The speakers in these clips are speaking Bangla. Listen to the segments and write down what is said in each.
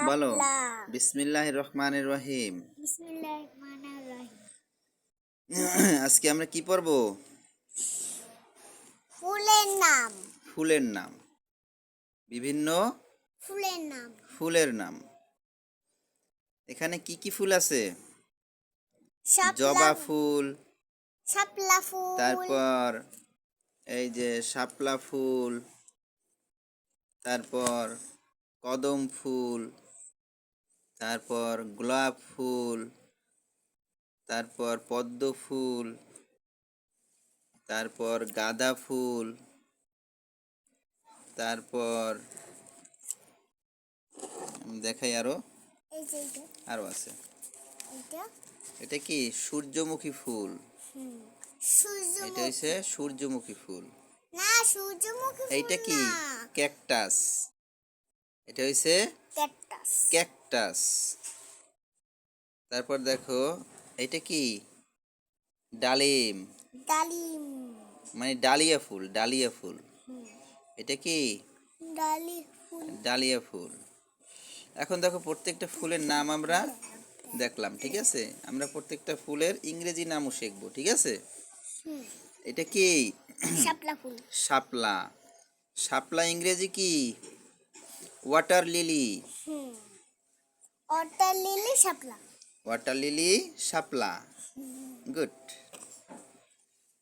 বলো শাপলা। বিসমিল্লাহির রহমানির রহিম। বিসমিল্লাহির রহমানির রহিম। আজকে আমরা কি পড়বো? ফুলের নাম। ফুলের নাম, বিভিন্ন ফুলের নাম। ফুলের নাম। এখানে কি কি ফুল আছে? শাপলা। জবা ফুল, শাপলা ফুল। তারপর এই যে শাপলা ফুল, তারপর কদম ফুল, তারপর গোলাপ ফুল, তারপর পদ্ম ফুল, তারপর গাঁদা ফুল, তারপর দেখাই আরো এই যে এটা। আরো আছে। এটা এটা কি? সূর্যমুখী ফুল। হুম এটা সূর্যমুখী। হচ্ছে সূর্যমুখী ফুল। না, সূর্যমুখী ফুল এইটা কি? না। ক্যাকটাস। এটা হচ্ছে ক্যাকটাস। ক্যাকটাস। তারপর দেখো, এটা কি? ডালিম, ডালিম। মানে ডালিয়া ফুল, ডালিয়া ফুল। এটা কি? ডালি ফুল। ডালিয়া ফুল। এখন দেখো, প্রত্যেকটা ফুলের নাম আমরা দেখলাম, ঠিক আছে? আমরা প্রত্যেকটা ফুলের ইংরেজি নামও শিখবো, ঠিক আছে? হুম এটা কি? শাপলা ফুল। শাপলা। শাপলা ইংরেজি কি? Water lily. Hmm water lily শাপলা। ওয়াটার লিলি, শাপলা। গুড।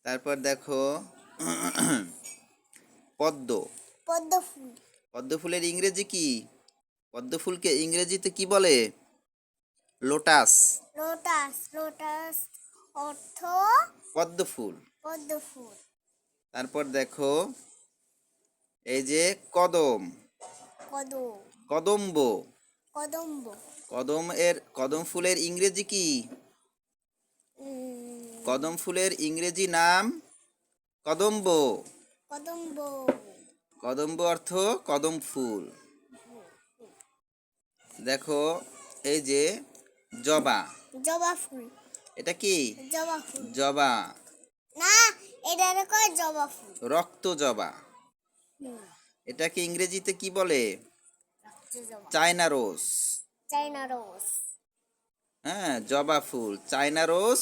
তারপর দেখো, পদ্ম। পদ্ম ফুল। পদ্ম ফুলের ইংরেজি কি? পদ্ম ফুলকে ইংরেজিতে কি বলে? লোটাস। লোটাস। লোটাস অর্থ পদ্ম ফুল। পদ্ম ফুল। তারপর দেখো, এই যে কদম, কদম। কদম্ব। কদম্ব। কদম ফুলের ইংরেজি কি? উম, কদম ফুলের ইংরেজি নাম কদম্ব। কদম্ব। কদম্ব অর্থ কদম ফুল। দেখো, এই যে জবা। জবা ফুল। এটা কি? জবা ফুল। জবা, না, এটা কয় জবা ফুল। রক্ত জবা। হুম, এটাকে ইংরেজিতে কি বলে? জবা। China rose. China rose. হ্যাঁ, জবা ফুল, চায়না রোজ,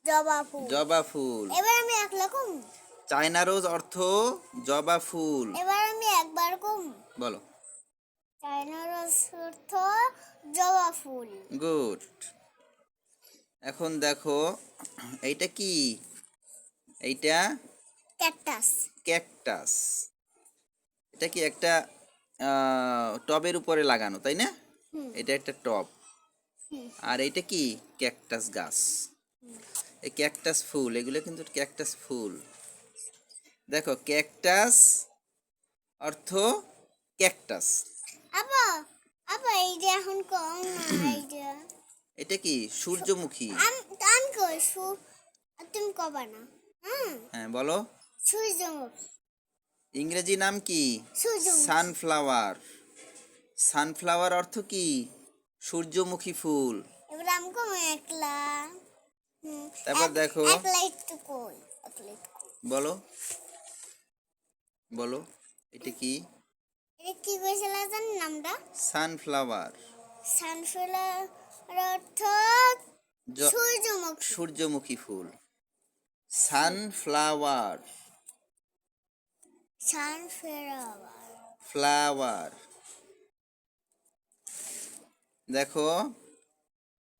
জবা ফুল। জবা ফুল। এবার আমি এক রকম। চায়না রোজ অর্থ জবা ফুল। এবার আমি একবার কম। বলো। চাইনা রোজ অর্থ জবা ফুল। গুড। এখন দেখো, এইটা কি? এইটা ক্যাকটাস। ক্যাকটাস। এটা কি একটা টবের উপরে লাগানো, তাই না? হুম এটা একটা টব। হুম আর এইটা কি? ক্যাকটাস গাছ। এই ক্যাকটাস ফুল, এগুলো কিন্তু ক্যাকটাস ফুল। দেখো, ক্যাকটাস অর্থ ক্যাকটাস। আপা, আপা এই যে এখন কম না এই যে এটা কি? সূর্যমুখী। আমি আমি কই তুমি কবা না। হুম হ্যাঁ, বলো। সূর্যমুখী। ইংরেজি নাম কি? সূর্যমুখী। সানফ্লাওয়ার। সানফ্লাওয়ার অর্থ কি? সূর্যমুখী ফুল। এবার আমি কম একলা। তারপর দেখো, একলা একটু কই। একলা একটু কই। বলো, বলো, এটা কি? এটা কি কইছিল জানেন নামটা? সানফ্লাওয়ার। সানফ্লাওয়ার অর্থ জ- সূর্যমুখী। সূর্যমুখী ফুল। Sunflower, sunflower. ফ্লাওয়ার। দেখো,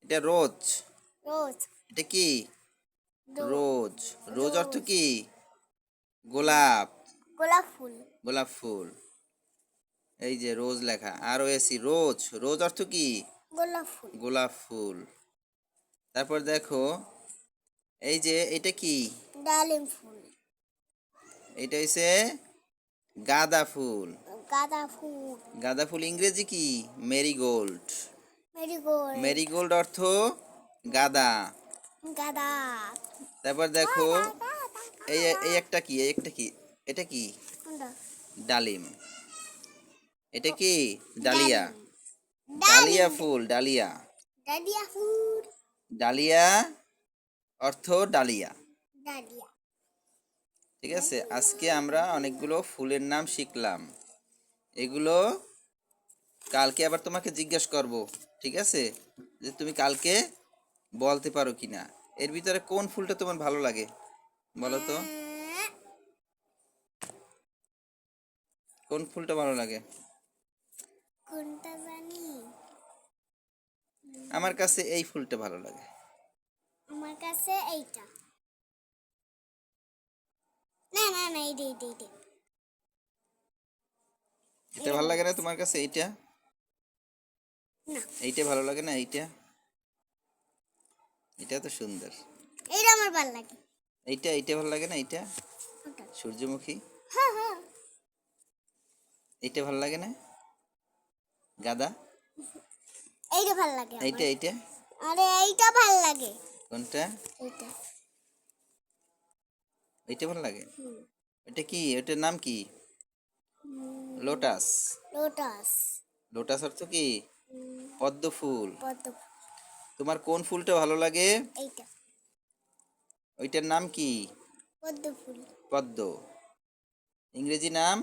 এটা রোজ। রোজ। এটা কি? রোজ। রোজ। রোজ অর্থ রোজ। কি? গোলাপ। গোলাপ ফুল। গোলাপ ফুল। এই যে রোজ লেখা, আর এসি রোজ। রোজ অর্থ কি? গোলাপ ফুল। গোলাপ ফুল। তারপর দেখো, এই যে এটা কি? ডালিম ফুল। এটা হচ্ছে গাঁদা ফুল। গাঁদা ফুল। গাঁদা ফুল ইংরেজি কি? মেরিগোল্ড। মেরিগোল্ড। মেরিগোল্ড অর্থ গাঁদা। গাঁদা। তারপর দেখো, এই এই একটা কি? এই একটা কি? এটা কি? কোনটা? ডালিম। এটা কি? ডালিয়া। ডালিম। ডালিয়া ডালিম। ফুল, ডালিয়া। ডালিয়া ফুল। ডালিয়া অর্থ ডালিয়া। ডালিয়া। ঠিক আছে, আজকে আমরা অনেকগুলো ফুলের নাম শিখলাম। এগুলো কালকে আবার তোমাকে জিজ্ঞেস করব, ঠিক আছে, যে তুমি কালকে বলতে পারো কিনা এর ভিতরে কোন ফুলটা তোমার ভালো লাগে, বলো তো কোন ফুলটা ভালো লাগে। কোনটা জানি? আমার কাছে এই ফুলটা ভালো লাগে। আমার কাছে এইটা। না না না, এইটা এইটা এইটা। এটা ভালো লাগে না তোমার কাছে? এইটা না, এইটা ভালো লাগে না? এইটা এটা তো সুন্দর। এইটা আমার ভালো লাগে। এইটা ভালো লাগে না? এইটা ওটা। সূর্যমুখী। হ্যাঁ হ্যাঁ। এইটা ভালো লাগে না? গাঁদা। এইটা ভালো লাগে আমার। এইটা আরে এইটা ভালো লাগে। কোনটা? এইটা। এইটা ভালো লাগে। হুম। এটা কি, এটার নাম কি? হুম, লোটাস। লোটাস। লোটাস অর্থ কি? হুম, পদ্ম ফুল। পদ্ম। তোমার কোন ফুলটা ভালো লাগে? এইটা। ওইটার নাম কি? পদ্ম ফুল। পদ্ম। ইংরেজি নাম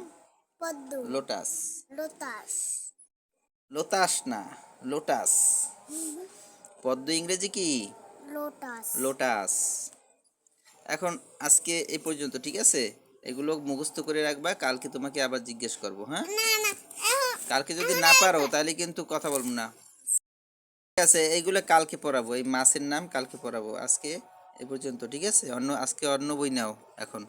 পদ্ম। লোটাস। লোটাস। লোতাস না, লোটাস। পদ্ম ইংরেজি কি? লোটাস। লোটাস। এখন আজকে এই পর্যন্ত, ঠিক আছে? এগুলো মুখস্থ করে রাখবা, কালকে তোমাকে আবার জিজ্ঞেস করব, হ্যাঁ? না না, এখন কালকে যদি এখন না পারো একবার। তাহলে কিন্তু কথা বলবো না। ঠিক আছে, এইগুলো কালকে পড়াবো, এই মাছের নাম কালকে পড়াবো। আজকে এই পর্যন্ত, ঠিক আছে? আজকে অন্য বই নাও এখন।